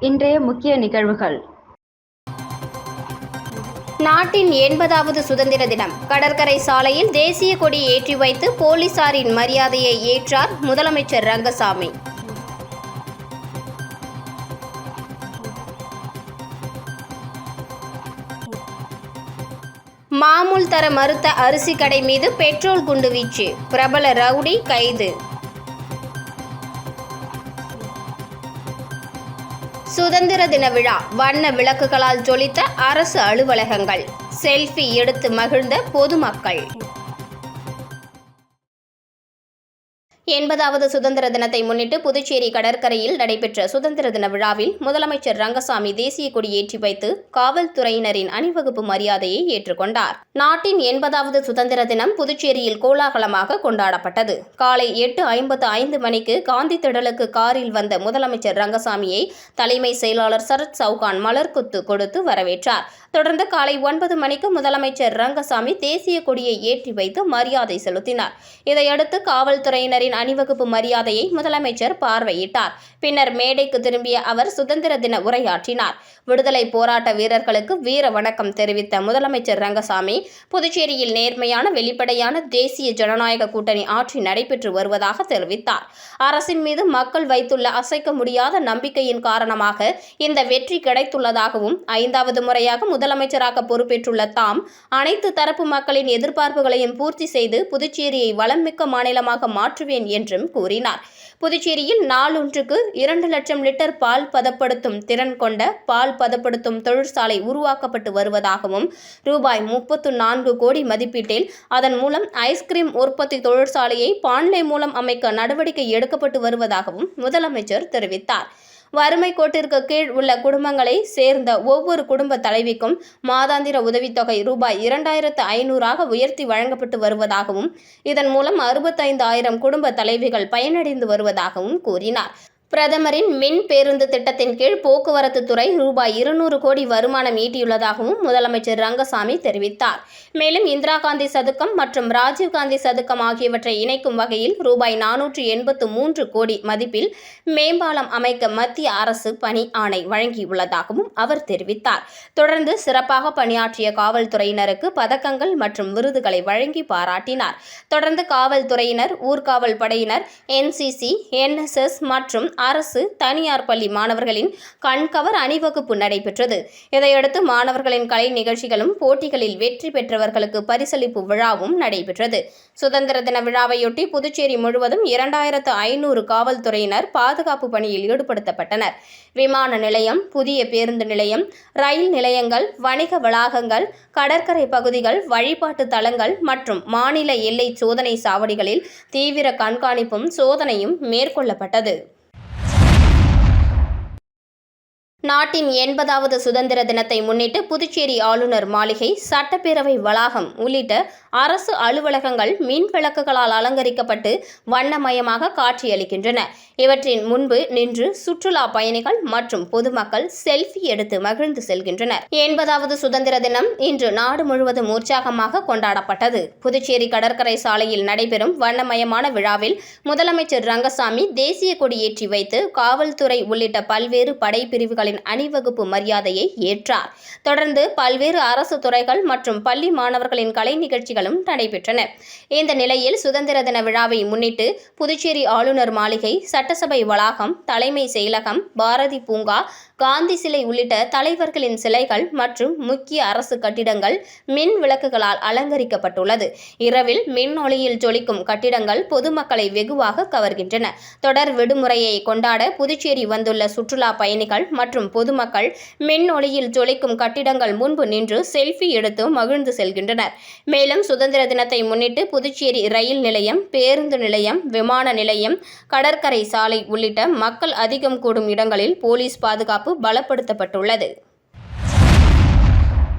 இன்றைய முக்கிய நிகழ்வுகள். நாட்டின் 80வது சுதந்திர தினம். கடற்கரை சாலையில் தேசிய கொடி ஏற்றி வைத்து போலீசாரின் மரியாதையை ஏற்றார் முதலமைச்சர் ரங்கசாமி. மாமூல் தர மறுத்த அரிசி கடை மீது பெட்ரோல் குண்டுவீச்சு, பிரபல ரவுடி கைது. சுதந்திர தின விழா. வண்ண விளக்குகளால் ஜொலித்த அரசு அலுவலகங்கள். செல்ஃபி எடுத்து மகிழ்ந்த பொதுமக்கள். 80வது சுதந்திர தினத்தை முன்னிட்டு புதுச்சேரி கடற்கரையில் நடைபெற்ற சுதந்திர தின விழாவில் முதலமைச்சர் ரங்கசாமி தேசிய கொடி ஏற்றி வைத்து காவல்துறையினரின் அணிவகுப்பு மரியாதையை ஏற்றுக்கொண்டார். நாட்டின் 80வது சுதந்திர தினம் புதுச்சேரியில் கோலாகலமாக கொண்டாடப்பட்டது. காலை 8:55 மணிக்கு காந்தி திடலுக்கு காரில் வந்த முதலமைச்சர் ரங்கசாமியை தலைமை செயலாளர் சரத் சவுகான் மலர்கொத்து கொடுத்து வரவேற்றார். தொடர்ந்து காலை 9 மணிக்கு முதலமைச்சர் ரங்கசாமி தேசிய கொடியை ஏற்றி வைத்து மரியாதை செலுத்தினார். இதையடுத்து காவல்துறையினரின் அணிவகுப்பு மரியாதையை முதலமைச்சர் பார்வையிட்டார். பின்னர் மேடைக்கு திரும்பிய அவர் சுதந்திர தின உரையாற்றினார். விடுதலை போராட்ட வீரர்களுக்கு வீர வணக்கம் தெரிவித்த முதலமைச்சர் ரங்கசாமி, புதுச்சேரியில் நேர்மையான வெளிப்படையான தேசிய ஜனநாயக கூட்டணி ஆட்சி நடைபெற்று வருவதாக தெரிவித்தார். அரசின் மீது மக்கள் வைத்துள்ள அசைக்க முடியாத நம்பிக்கையின் காரணமாக இந்த வெற்றி கிடைத்துள்ளதாகவும் 5வது முறையாக முதலமைச்சராக பொறுப்பேற்றுள்ள தாம் அனைத்து தரப்பு மக்களின் எதிர்பார்ப்புகளையும் பூர்த்தி செய்து புதுச்சேரியை வளம்மிக்க மாநிலமாக மாற்றுவேன் என்றும் கூறினார். புதுச்சேரியில் நாளொன்றுக்கு 2 லட்சம் லிட்டர் பால் பதப்படுத்தும் திறன் கொண்ட பால் பதப்படுத்தும் தொழிற்சாலை உருவாக்கப்பட்டு வருவதாகவும் ரூபாய் 34 கோடி மதிப்பீட்டில் அதன் மூலம் ஐஸ்கிரீம் உற்பத்தி தொழிற்சாலையை பாண்லே மூலம் அமைக்க நடவடிக்கை எடுக்கப்பட்டு வருவதாகவும் முதலமைச்சர் தெரிவித்தார். வறுமை கோட்டிற்கு கீழ் உள்ள குடும்பங்களை சேர்ந்த ஒவ்வொரு குடும்ப தலைவிக்கும் மாதாந்திர உதவித்தொகை ரூபாய் 2500 உயர்த்தி வழங்கப்பட்டு வருவதாகவும் இதன் மூலம் 65,000 குடும்ப தலைவிகள் பயனடைந்து வருவதாகவும் கூறினார். பிரதமரின் மின் பேருந்து திட்டத்தின் கீழ் போக்குவரத்து துறை ரூபாய் 200 கோடி வருமானம் ஈட்டியுள்ளதாகவும் முதலமைச்சர் ரங்கசாமி தெரிவித்தார். மேலும் இந்திரா காந்தி சதுக்கம் மற்றும் ராஜீவ்காந்தி சதுக்கம் ஆகியவற்றை இணைக்கும் வகையில் ரூபாய் 483 கோடி மதிப்பில் மேம்பாலம் அமைக்க மத்திய அரசு பணி ஆணை வழங்கியுள்ளதாகவும் அவர் தெரிவித்தார். தொடர்ந்து சிறப்பாக பணியாற்றிய காவல்துறையினருக்கு பதக்கங்கள் மற்றும் விருதுகளை வழங்கி பாராட்டினார். தொடர்ந்து காவல்துறையினர், ஊர்காவல் படையினர், NCC, NSS மற்றும் அரசு, தனியார் பள்ளி மாணவர்களின் கண்கவர் அணிவகுப்பு நடைபெற்றது. இதையடுத்து மாணவர்களின் கலை நிகழ்ச்சிகளும் போட்டிகளில் வெற்றி பெற்றவர்களுக்கு பரிசளிப்பு விழாவும் நடைபெற்றது. சுதந்திர தின விழாவையொட்டி புதுச்சேரி முழுவதும் 2500 காவல்துறையினர் பாதுகாப்பு பணியில் ஈடுபடுத்தப்பட்டனர். விமான நிலையம், புதிய பேருந்து நிலையம், ரயில் நிலையங்கள், வணிக வளாகங்கள், கடற்கரை பகுதிகள், வழிபாட்டு தலங்கள் மற்றும் மாநில எல்லை சோதனை சாவடிகளில் தீவிர கண்காணிப்பும் சோதனையும் மேற்கொள்ளப்பட்டது. நாட்டின் 80வது சுதந்திர தினத்தை முன்னிட்டு புதுச்சேரி ஆளுநர் மாளிகை, சட்டப்பேரவை வளாகம் உள்ளிட்ட அரசு அலுவலகங்கள் மின் விளக்குகளால் அலங்கரிக்கப்பட்டு வண்ணமயமாக காட்சியளிக்கின்றன. இவற்றின் முன்பு நின்று சுற்றுலா பயணிகள் மற்றும் பொதுமக்கள் செல்ஃபி எடுத்து மகிழ்ந்து செல்கின்றனர். 80வது சுதந்திர தினம் இன்று நாடு முழுவதும் உற்சாகமாக கொண்டாடப்பட்டது. புதுச்சேரி கடற்கரை சாலையில் நடைபெறும் வண்ணமயமான விழாவில் முதலமைச்சர் ரங்கசாமி தேசிய கொடி ஏற்றி வைத்து காவல்துறை உள்ளிட்ட பல்வேறு படைப்பிரிவுகளின் அணிவகுப்பு மரியாதையை ஏற்றார். தொடர்ந்து பல்வேறு அரசு துறைகள் மற்றும் பள்ளி மாணவர்களின் கலை நிகழ்ச்சிகளும் நடைபெற்றன. இந்த நிலையில் சுதந்திர தின விழாவை முன்னிட்டு புதுச்சேரி ஆளுநர் மாளிகை, சட்டசபை வளாகம், தலைமை செயலகம், பாரதி பூங்கா, காந்தி சிலை உள்ளிட்ட தலைவர்களின் சிலைகள் மற்றும் முக்கிய அரசு கட்டிடங்கள் மின் விளக்குகளால் அலங்கரிக்கப்பட்டுள்ளது. இரவில் மின் ஒளியில் ஜொலிக்கும் கட்டிடங்கள் பொதுமக்களை வெகுவாக கவர்கின்றன. தொடர் விடுமுறையை கொண்டாட புதுச்சேரி வந்துள்ள சுற்றுலா பயணிகள் மற்றும் பொதுமக்கள் மின் ஒளியில் ஜொலிக்கும் கட்டிடங்கள் முன்பு நின்று செல்ஃபி எடுத்து மகிழ்ந்து செல்கின்றனர். மேலும் சுதந்திர தினத்தை முன்னிட்டு புதுச்சேரி ரயில் நிலையம், பேருந்து நிலையம், விமான நிலையம், கடற்கரை சாலை உள்ளிட்ட மக்கள் அதிகம் கூடும் இடங்களில் போலீஸ் பாதுகாப்பு பலப்படுத்தப்பட்டுள்ளது.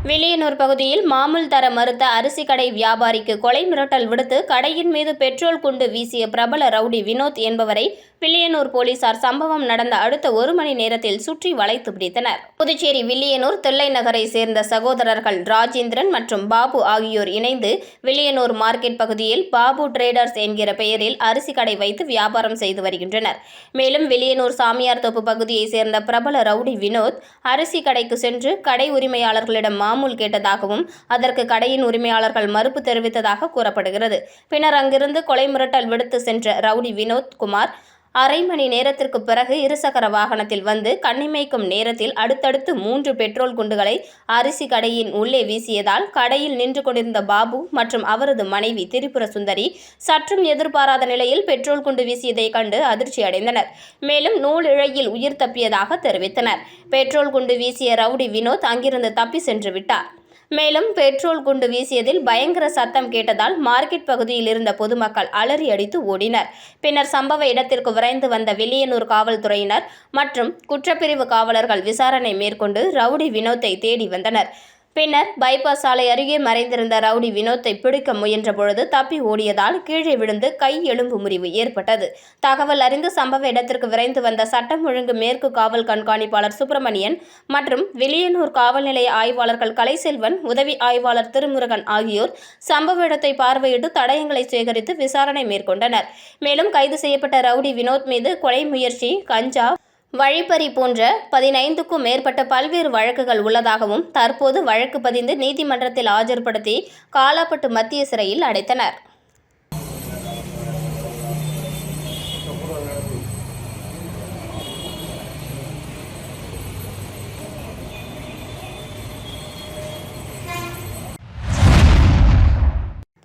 வில்லியனூர் பகுதியில் மாமூல் தர மறுத்த அரிசி கடை வியாபாரிக்கு கொலை மிரட்டல் விடுத்து கடையின் மீது பெட்ரோல் குண்டு வீசிய பிரபல ரவுடி வினோத் என்பவரை வில்லியனூர் போலீசார் சம்பவம் நடந்த அடுத்த 1 மணி நேரத்தில் சுற்றி வளைத்து பிடித்தனர். புதுச்சேரி வில்லியனூர் தில்லை நகரை சேர்ந்த சகோதரர்கள் ராஜேந்திரன் மற்றும் பாபு ஆகியோர் இணைந்து வில்லியனூர் மார்க்கெட் பகுதியில் பாபு டிரேடர்ஸ் என்கிற பெயரில் அரிசி கடை வைத்து வியாபாரம் செய்து வருகின்றனர். மேலும் வில்லியனூர் சாமியார் தோப்பு பகுதியை சேர்ந்த பிரபல ரவுடி வினோத் அரிசி கடைக்கு சென்று கடை உரிமையாளர்களிடம் மாமூல் கேட்டதாகவும் அதற்கு கடையின் உரிமையாளர்கள் மறுப்பு தெரிவித்ததாக கூறப்படுகிறது. பின்னர் அங்கிருந்து கொலை மிரட்டல் விடுத்து சென்ற ரவுடி வினோத் குமார் அரை மணி நேரத்திற்கு பிறகு இருசக்கர வாகனத்தில் வந்து கண்ணிமைக்கும் நேரத்தில் அடுத்தடுத்து 3 பெட்ரோல் குண்டுகளை அரிசி கடையின் உள்ளே வீசியதால் கடையில் நின்று கொண்டிருந்த பாபு மற்றும் அவரது மனைவி திரிபுர சுந்தரி சற்றும் எதிர்பாராத நிலையில் பெட்ரோல் குண்டு வீசியதை கண்டு அதிர்ச்சி அடைந்தனர். மேலும் நூல் இழையில் உயிர் தப்பியதாக தெரிவித்தனர். பெட்ரோல் குண்டு வீசிய ரவுடி வினோத் அங்கிருந்து தப்பி சென்று விட்டார். மேலும் பெட்ரோல் குண்டு வீசியதில் பயங்கர சத்தம் கேட்டதால் மார்க்கெட் பகுதியில் இருந்த பொதுமக்கள் அலறி அடித்து ஓடினர். பின்னர் சம்பவ இடத்திற்கு விரைந்து வந்த வில்லியனூர் காவல்துறையினர் மற்றும் குற்றப்பிரிவு காவலர்கள் விசாரணை மேற்கொண்டு ரவுடி வினோத்தை தேடி வந்தனர். பின்னர் பைபாஸ் சாலை அருகே மறைந்திருந்த ரவுடி வினோத்தை பிடிக்க முயன்றபொழுது தப்பி ஓடியதால் கீழே விழுந்து கை எலும்பு முறிவு ஏற்பட்டது. தகவல் அறிந்து சம்பவ இடத்திற்கு விரைந்து வந்த சட்டம் ஒழுங்கு மேற்கு காவல் கண்காணிப்பாளர் சுப்பிரமணியன் மற்றும் வில்லியனூர் காவல் நிலைய ஆய்வாளர்கள் கலைசெல்வன், உதவி ஆய்வாளர் திருமுருகன் ஆகியோர் சம்பவ இடத்தை பார்வையிட்டு தடயங்களை சேகரித்து விசாரணை மேற்கொண்டனர். மேலும் கைது செய்யப்பட்ட ரவுடி வினோத் மீது கொலை முயற்சி, கஞ்சா, வழிப்பறி போன்ற 15க்கும் மேற்பட்ட பல்வேறு வழக்குகள் உள்ளதாகவும் தற்போது வழக்கு பதிந்து நீதிமன்றத்தில் ஆஜர்படுத்தி காலாப்பட்டு மத்திய சிறையில் அடைத்தனர்.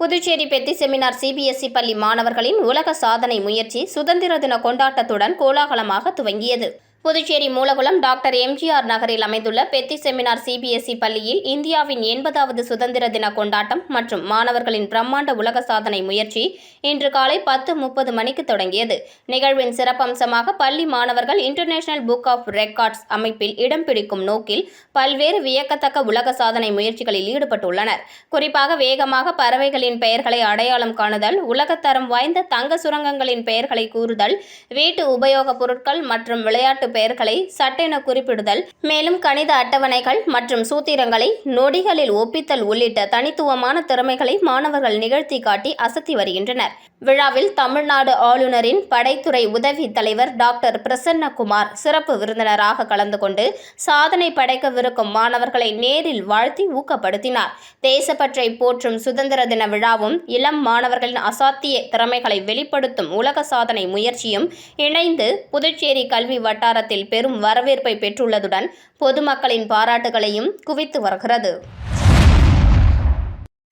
புதுச்சேரி பெத்தி செமினார் சிபிஎஸ்இ பள்ளி மாணவர்களின் உலக சாதனை முயற்சி சுதந்திர தின கொண்டாட்டத்துடன் கோலாகலமாக துவங்கியது. புதுச்சேரி மூலகுளம் டாக்டர் எம்ஜிஆர் நகரில் அமைந்துள்ள பெத்தி செமினார் சிபிஎஸ்இ பள்ளியில் இந்தியாவின் 80வது சுதந்திர தின கொண்டாட்டம் மற்றும் மாணவர்களின் பிரம்மாண்ட உலக சாதனை முயற்சி இன்று காலை 10:30 மணிக்கு தொடங்கியது. நிகழ்வின் சிறப்பம்சமாக பள்ளி மாணவர்கள் இன்டர்நேஷனல் புக் ஆஃப் ரெக்கார்ட்ஸ் அமைப்பில் இடம் பிடிக்கும் நோக்கில் பல்வேறு வியக்கத்தக்க உலக சாதனை முயற்சிகளில் ஈடுபட்டுள்ளனர். குறிப்பாக வேகமாக பறவைகளின் பெயர்களை அடையாளம் காணுதல், உலகத்தரம் வாய்ந்த தங்க சுரங்கங்களின் பெயர்களை கூறுதல், வீட்டு உபயோகப் பொருட்கள் மற்றும் விளையாட்டு பெயர்களை சட்டென குறிப்பிடுதல், மேலும் கணித அட்டவணைகள் மற்றும் சூத்திரங்களை நொடிகளில் ஒப்பித்தல் உள்ளிட்ட தனித்துவமான திறமைகளை மாணவர்கள் நிகழ்த்தி காட்டி அசத்தி வருகின்றனர். விழாவில் தமிழ்நாடு ஆளுநரின் படைத்துறை உதவி தலைவர் டாக்டர் பிரசன்னகுமார் சிறப்பு விருந்தினராக கலந்து கொண்டு சாதனை படைக்கவிருக்கும் மாணவர்களை நேரில் வாழ்த்தி ஊக்கப்படுத்தினார். தேசப்பற்றை போற்றும் சுதந்திர தின விழாவும் இளம் மாணவர்களின் அசாத்திய திறமைகளை வெளிப்படுத்தும் உலக சாதனை முயற்சியும் இணைந்து புதுச்சேரி கல்வி வட்டார பெரும் வரவேற்பை பெற்றுள்ளதுடன் பொதுமக்களின் பாராட்டுகளையும் குவித்து வருகிறது.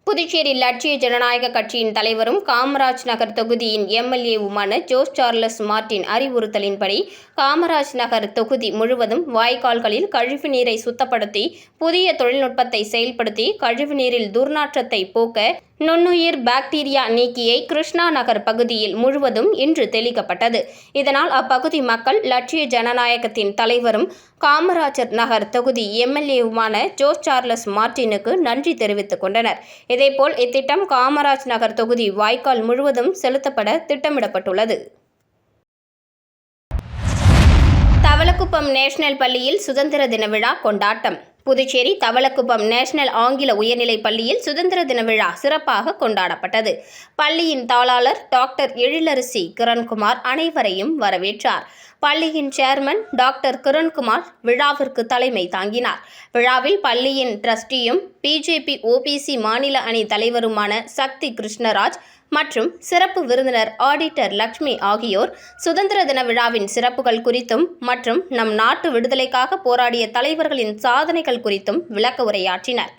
புதுச்சேரி லட்சிய ஜனநாயக கட்சியின் தலைவரும் காமராஜ் நகர் தொகுதியின் எம்எல்ஏவுமான ஜோஸ் சார்லஸ் மார்ட்டின் அறிவுறுத்தலின்படி காமராஜ் நகர் தொகுதி முழுவதும் வாய்க்கால்களில் கழிவுநீரை சுத்தப்படுத்தி புதிய தொழில்நுட்பத்தை செயல்படுத்தி கழிவுநீரில் துர்நாற்றத்தை போக்க நுண்ணுயிர் பாக்டீரியா நீக்கியை கிருஷ்ணா நகர் பகுதியில் முழுவதும் இன்று தெளிக்கப்பட்டது. இதனால் அப்பகுதி மக்கள் லட்சிய ஜனநாயகத்தின் தலைவரும் காமராஜர் நகர் தொகுதி எம்எல்ஏவுமான ஜோஸ் சார்லஸ் மார்ட்டினுக்கு நன்றி தெரிவித்துக் கொண்டனர். இதேபோல் இத்திட்டம் காமராஜ் நகர் தொகுதி வாய்க்கால் முழுவதும் செலுத்தப்பட திட்டமிடப்பட்டுள்ளது. தவளக்குப்பம் நேஷனல் பள்ளியில் சுதந்திர தின விழா கொண்டாட்டம். புதுச்சேரி தவளக்குப்பம் நேஷனல் ஆங்கில உயர்நிலைப் பள்ளியில் சுதந்திர தின விழா சிறப்பாக கொண்டாடப்பட்டது. பள்ளியின் தாளாளர் டாக்டர் எழிலரசி கிரண்குமார் அனைவரையும் வரவேற்றார். பள்ளியின் சேர்மன் டாக்டர் கிரண்குமார் விழாவிற்கு தலைமை தாங்கினார். விழாவில் பள்ளியின் டிரஸ்டியும் பிஜேபி ஓபிசி மாநில அணி தலைவருமான சக்தி கிருஷ்ணராஜ் மற்றும் சிறப்பு விருந்தினர் ஆடிட்டர் லட்சுமி ஆகியோர் சுதந்திர தின விழாவின் சிறப்புகள் குறித்தும் மற்றும் நம் நாட்டு விடுதலைக்காக போராடிய தலைவர்களின் சாதனைகள் குறித்தும் விளக்க உரையாற்றினர்.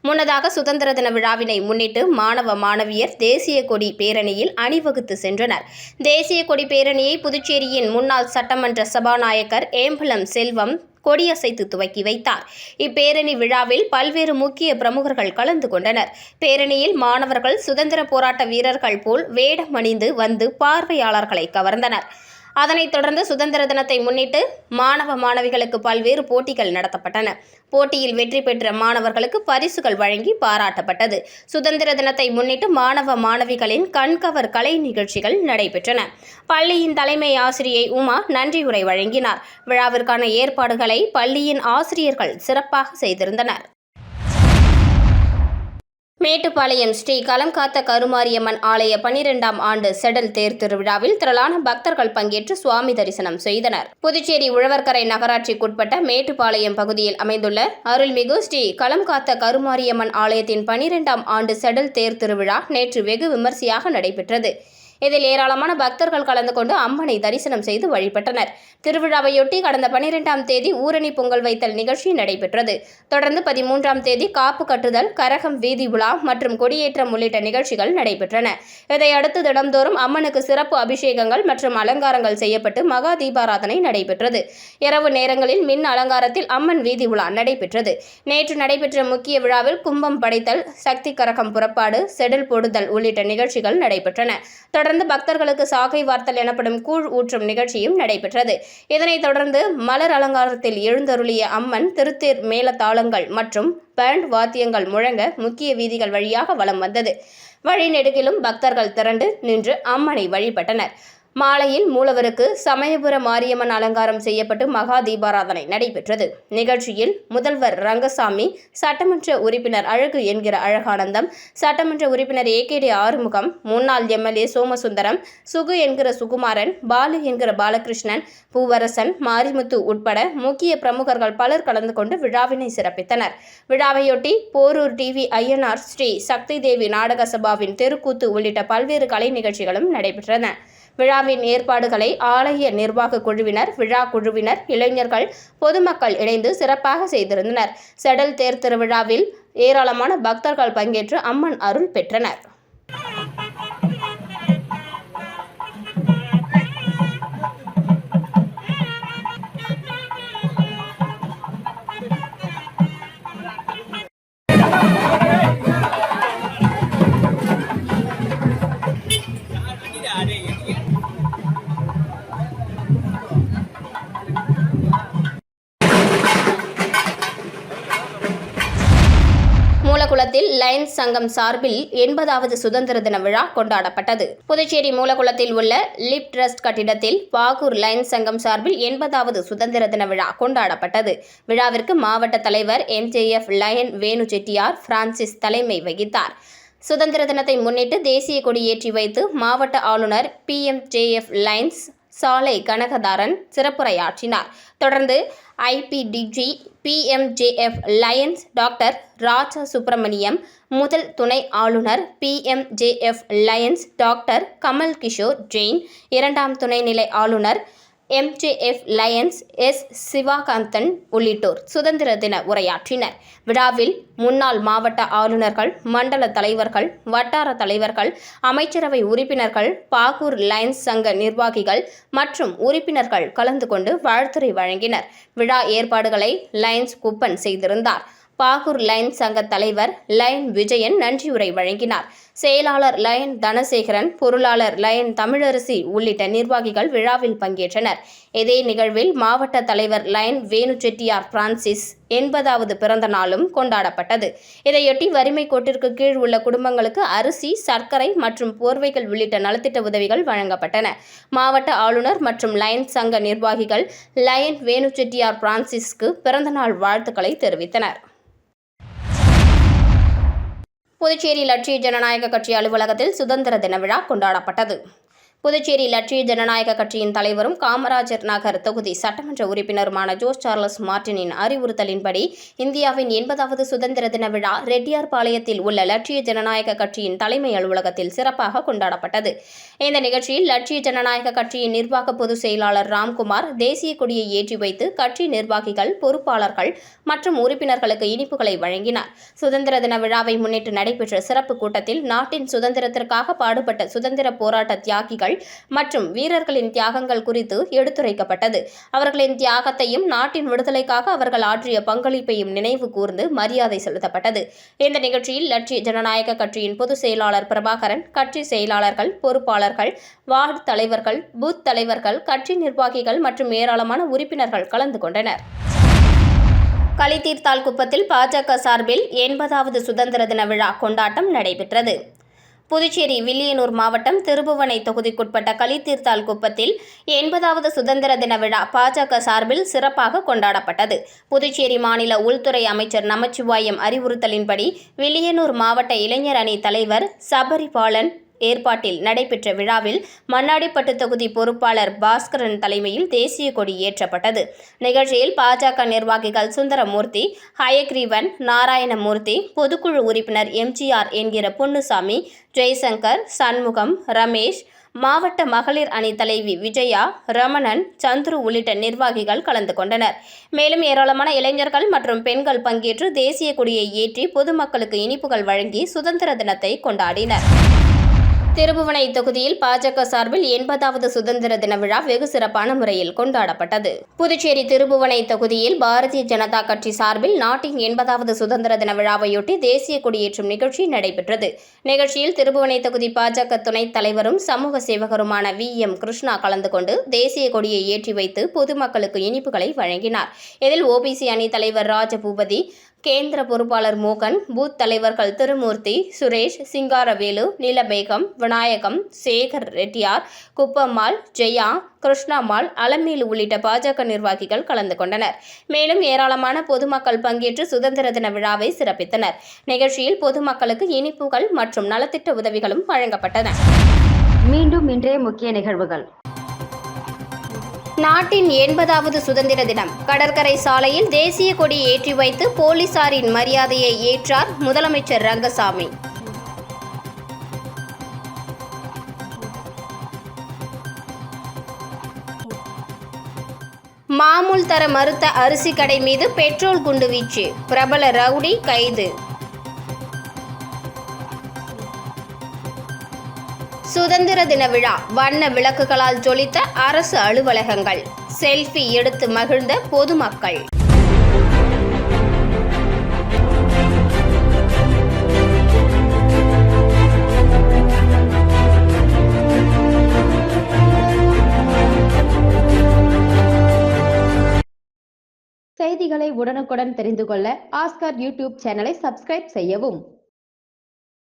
முன்னதாக சுதந்திர தின விழாவினை முன்னிட்டு மாணவ மாணவியர் தேசிய கொடி பேரணியில் அணிவகுத்து சென்றனர். தேசிய கொடி பேரணியை புதுச்சேரியின் முன்னாள் சட்டமன்ற சபாநாயகர் ஏம்பலம் செல்வம் கொடியசைத்து துவக்கி வைத்தார். இப்பேரணி விழாவில் பல்வேறு முக்கிய பிரமுகர்கள் கலந்து கொண்டனர். பேரணியில் மாணவர்கள் சுதந்திர போராட்ட வீரர்கள் போல் வேடம் அணிந்து வந்து பார்வையாளர்களை கவர்ந்தனர். அதனைத் தொடர்ந்து சுதந்திர தினத்தை முன்னிட்டு மாணவ மாணவிகளுக்கு பல்வேறு போட்டிகள் நடத்தப்பட்டன. போட்டியில் வெற்றி பெற்ற மாணவர்களுக்கு பரிசுகள் வழங்கி பாராட்டப்பட்டது. சுதந்திர தினத்தை முன்னிட்டு மாணவ மாணவிகளின் கண்கவர் கலை நிகழ்ச்சிகள் நடைபெற்றன. பள்ளியின் தலைமை ஆசிரியை உமா நன்றியுரை வழங்கினார். விழாவிற்கான ஏற்பாடுகளை பள்ளியின் ஆசிரியர்கள் சிறப்பாக செய்திருந்தனர். மேட்டுப்பாளையம் ஸ்ரீ களம் காத்த கருமாரியம்மன் ஆலய 12ஆம் ஆண்டு செடல் தேர் திருவிழாவில் திரளான பக்தர்கள் பங்கேற்று சுவாமி தரிசனம் செய்தனர். புதுச்சேரி உழவர்கரை நகராட்சிக்குட்பட்ட மேட்டுப்பாளையம் பகுதியில் அமைந்துள்ள அருள்மிகு ஸ்ரீ களம் காத்த கருமாரியம்மன் ஆலயத்தின் 12ஆம் ஆண்டு செடல் தேர் திருவிழா நேற்று வெகு விமரிசையாக நடைபெற்றது. இதில் ஏராளமான பக்தர்கள் கலந்து கொண்டு அம்மனை தரிசனம் செய்து வழிபட்டனர். திருவிழாவையொட்டி கடந்த 12ஆம் தேதி ஊரணி பொங்கல் வைத்தல் நிகழ்ச்சி நடைபெற்றது. தொடர்ந்து 13ஆம் தேதி காப்பு கட்டுதல், கரகம் வீதி உலா மற்றும் கொடியேற்றம் உள்ளிட்ட நிகழ்ச்சிகள் நடைபெற்றன. இதையடுத்து தினம்தோறும் அம்மனுக்கு சிறப்பு அபிஷேகங்கள் மற்றும் அலங்காரங்கள் செய்யப்பட்டு மகா தீபாராதனை நடைபெற்றது. இரவு நேரங்களில் மின் அலங்காரத்தில் அம்மன் வீதி உலா நடைபெற்றது. நேற்று நடைபெற்ற முக்கிய விழாவில் கும்பம் படைத்தல், சக்தி கரகம் புறப்பாடு, செடில் போடுதல் உள்ளிட்ட நிகழ்ச்சிகள் நடைபெற்றன. தொடர்ந்து பக்தர்களுக்கு சாகை வார்த்தல் எனப்படும் கூழ் ஊற்றும் நிகழ்ச்சியும் நடைபெற்றது. இதனைத் தொடர்ந்து மலர் அலங்காரத்தில் எழுந்தருளிய அம்மன் திருத்தேர் மேளதாளங்கள் மற்றும் பேண்ட் வாத்தியங்கள் முழங்க முக்கிய வீதிகள் வழியாக வலம் வந்தது. வழிநெடுகிலும் பக்தர்கள் திரண்டு நின்று அம்மனை வழிபட்டனர். மாலையில் மூலவருக்கு சமயபுர மாரியம்மன் அலங்காரம் செய்யப்பட்டு மகா தீபாராதனை நடைபெற்றது. நிகழ்ச்சியில் முதல்வர் ரங்கசாமி, சட்டமன்ற உறுப்பினர் அழகு என்கிற அழகானந்தம், சட்டமன்ற உறுப்பினர் AKD ஆறுமுகம், முன்னாள் MLA சோமசுந்தரம், சுகு என்கிற சுகுமாரன், பாலு என்கிற பாலகிருஷ்ணன், பூவரசன், மாரிமுத்து உட்பட முக்கிய பிரமுகர்கள் பலர் கலந்து கொண்டு விழாவினை சிறப்பித்தனர். விழாவையொட்டி போரூர் TV ஐயனார் ஸ்ரீ சக்தி தேவி நாடக சபாவின் தெருக்கூத்து உள்ளிட்ட பல்வேறு கலை நிகழ்ச்சிகளும் நடைபெற்றன. விழாவின் ஏற்பாடுகளை ஆலய நிர்வாக குழுவினர், விழா குழுவினர், இளைஞர்கள், பொதுமக்கள் இணைந்து சிறப்பாக செய்திருந்தனர். செடல் தேர் திருவிழாவில் ஏராளமான பக்தர்கள் பங்கேற்று அம்மன் அருள் பெற்றனர். மூலகுளத்தில் லயன்ஸ் சங்கம் சார்பில் 80வது சுதந்திர தின விழா கொண்டாடப்பட்டது. புதுச்சேரி மூலகுளத்தில் உள்ள லிப் ட்ரஸ்ட் கட்டிடத்தில் பாகூர் லயன்ஸ் சங்கம் சார்பில் 80வது சுதந்திர தின விழா கொண்டாடப்பட்டது. விழாவிற்கு மாவட்ட தலைவர் MJF லயன் வேணு செட்டியார் பிரான்சிஸ் தலைமை வகித்தார். சுதந்திர தினத்தை முன்னிட்டு தேசிய கொடி ஏற்றி வைத்து மாவட்ட ஆளுநர் PMJF லயன்ஸ் சாலை கனகதாரன் சிறப்புரையாற்றினார். தொடர்ந்து IPDG PMJF லயன்ஸ் டாக்டர் ராஜா சுப்பிரமணியம், முதல் துணை ஆளுநர் PMJF Lions doctor Kamal Kishore Jain, இரண்டாம் துணைநிலை ஆளுநர் MJF லயன்ஸ் சிவாகாந்தன் உள்ளிட்டோர் சுதந்திர தின உரையாற்றினர். விழாவில் முன்னாள் மாவட்ட ஆளுநர்கள், மண்டல தலைவர்கள், வட்டார தலைவர்கள், அமைச்சரவை உறுப்பினர்கள், பாகூர் லயன்ஸ் சங்க நிர்வாகிகள் மற்றும் உறுப்பினர்கள் கலந்து கொண்டு வாழ்த்துரை வழங்கினர். விழா ஏற்பாடுகளை லயன்ஸ் குப்பன் செய்திருந்தார். பாகூர் லயன் சங்க தலைவர் லயன் விஜயன் நன்றியுரை வழங்கினார். செயலாளர் லயன் தனசேகரன், பொருளாளர் லயன் தமிழரசி உள்ளிட்ட நிர்வாகிகள் விழாவில் பங்கேற்றனர். இதே நிகழ்வில் மாவட்ட தலைவர் லயன் வேணு செட்டியார் பிரான்சிஸ் 80வது பிறந்த நாளும் கொண்டாடப்பட்டது. இதையொட்டி வறுமை கோட்டிற்கு கீழ் உள்ள குடும்பங்களுக்கு அரிசி, சர்க்கரை மற்றும் போர்வைகள் உள்ளிட்ட நலத்திட்ட உதவிகள் வழங்கப்பட்டன. மாவட்ட ஆளுநர் மற்றும் லயன் சங்க நிர்வாகிகள் லயன் வேணு செட்டியார் பிரான்சிஸ்க்கு பிறந்தநாள் வாழ்த்துக்களை தெரிவித்தனர். புதுச்சேரி லட்சிய ஜனநாயக கட்சி அலுவலகத்தில் சுதந்திர தின விழா கொண்டாடப்பட்டது. புதுச்சேரி லட்சிய ஜனநாயக கட்சியின் தலைவரும் காமராஜர் நகர் தொகுதி சட்டமன்ற உறுப்பினருமான ஜோஸ் சார்லஸ் மார்டினின் அறிவுறுத்தலின்படி இந்தியாவின் 80வது சுதந்திர தின விழா ரெட்டியார்பாளையத்தில் உள்ள லட்சிய ஜனநாயக கட்சியின் தலைமை அலுவலகத்தில் சிறப்பாக கொண்டாடப்பட்டது. இந்த நிகழ்ச்சியில் லட்சிய ஜனநாயக கட்சியின் நிர்வாக பொதுச் செயலாளர் ராம்குமார் தேசிய கொடியை ஏற்றி வைத்து கட்சி நிர்வாகிகள், பொறுப்பாளர்கள் மற்றும் உறுப்பினர்களுக்கு இனிப்புகளை வழங்கினார். சுதந்திர தின விழாவை முன்னிட்டு நடைபெற்ற சிறப்பு கூட்டத்தில் நாட்டின் சுதந்திரத்திற்காக பாடுபட்ட சுதந்திர போராட்ட தியாகிகள், பணிகள் மற்றும் வீரர்களின் தியாகங்கள் குறித்து எடுத்துரைக்கப்பட்டது. அவர்களின் தியாகத்தையும் நாட்டின் விடுதலைக்காக அவர்கள் ஆற்றிய பங்களிப்பையும் நினைவு கூர்ந்து மரியாதை செலுத்தப்பட்டது. இந்த நிகழ்ச்சியில் லட்சிய ஜனநாயக கட்சியின் பொதுச் செயலாளர் பிரபாகரன், கட்சி செயலாளர்கள், பொறுப்பாளர்கள், வார்டு தலைவர்கள், பூத் தலைவர்கள், கட்சி நிர்வாகிகள் மற்றும் ஏராளமான உறுப்பினர்கள் கலந்து கொண்டனர். களித்தீர்த்தால் குப்பத்தில் பாஜக சார்பில் 80வது சுதந்திர தின விழா கொண்டாட்டம் நடைபெற்றது. புதுச்சேரி வில்லியனூர் மாவட்டம் திருபுவனை தொகுதிக்குட்பட்ட களித்தீர்த்தால் குப்பத்தில் 80வது சுதந்திர தின விழா பாஜக சார்பில் சிறப்பாக கொண்டாடப்பட்டது. புதுச்சேரி மாநில உள்துறை அமைச்சர் நமச்சிவாயம் அறிவுறுத்தலின்படி வில்லியனூர் மாவட்ட இளைஞர் அணி தலைவர் சபரிபாலன் ஏற்பாட்டில் நடைபெற்ற விழாவில் மண்ணாடிப்பட்டு தொகுதி பொறுப்பாளர் பாஸ்கரன் தலைமையில் தேசிய கொடி ஏற்றப்பட்டது. நிகழ்ச்சியில் பாஜக நிர்வாகிகள் சுந்தரமூர்த்தி, ஹயக்ரீவன், நாராயணமூர்த்தி, பொதுக்குழு உறுப்பினர் எம்ஜிஆர் என்கிற பொன்னுசாமி, ஜெய்சங்கர், சண்முகம், ரமேஷ், மாவட்ட மகளிர் அணி தலைவி விஜயா, ரமணன், சந்துரு உள்ளிட்ட நிர்வாகிகள் கலந்து கொண்டனர். மேலும் ஏராளமான இளைஞர்கள் மற்றும் பெண்கள் பங்கேற்று தேசிய கொடியை ஏற்றி பொதுமக்களுக்கு இனிப்புகள் வழங்கி சுதந்திர தினத்தை கொண்டாடினர். திருபுவனை தொகுதியில் பாஜக சார்பில் 80வது சுதந்திர தின விழா வெகு சிறப்பான முறையில் கொண்டாடப்பட்டது. புதுச்சேரி திருபுவனை தொகுதியில் பாரதிய ஜனதா கட்சி சார்பில் நாட்டின் 80வது சுதந்திர தின விழாவையொட்டி தேசிய கொடியேற்றும் நிகழ்ச்சி நடைபெற்றது. நிகழ்ச்சியில் திருபுவனை தொகுதி பாஜக துணைத் தலைவரும் சமூக சேவகருமான VM கிருஷ்ணா கலந்து கொண்டு தேசிய கொடியை ஏற்றி வைத்து பொதுமக்களுக்கு இனிப்புகளை வழங்கினார். இதில் OBC அணி தலைவர் ராஜபூபதி, கேந்திர பொறுப்பாளர் மோகன், பூத் தலைவர்கள் திருமூர்த்தி, சுரேஷ், சிங்காரவேலு, நீலபேகம், விநாயகம், சேகர் ரெட்டியார், குப்பம்மாள், ஜெயா, கிருஷ்ணம்மாள், அலமேலு உள்ளிட்ட பாஜக நிர்வாகிகள் கலந்து கொண்டனர். மேலும் ஏராளமான பொதுமக்கள் பங்கேற்று சுதந்திர தின விழாவை சிறப்பித்தனர். நிகழ்ச்சியில் பொதுமக்களுக்கு இனிப்புகள் மற்றும் நலத்திட்ட உதவிகளும் வழங்கப்பட்டன. மீண்டும் இன்றைய முக்கிய நிகழ்வுகள். நாட்டின் 80வது சுதந்திர தினம் கடற்கரை சாலையில் தேசிய கொடி ஏற்றி வைத்து போலீசாரின் மரியாதையை ஏற்றார் முதலமைச்சர் ரங்கசாமி. மாமூல் தர மறுத்த அரிசி கடை மீது பெட்ரோல் குண்டுவீச்சு, பிரபல ரவுடி கைது. சுதந்திர தின விழா வண்ண விளக்குகளால் ஜொலித்த அரசு அலுவலகங்கள், செல்ஃபி எடுத்து மகிழ்ந்த பொதுமக்கள். செய்திகளை உடனுக்குடன் தெரிந்து கொள்ள ஆஸ்கார் யூடியூப் சேனலை சப்ஸ்கிரைப் செய்யவும்.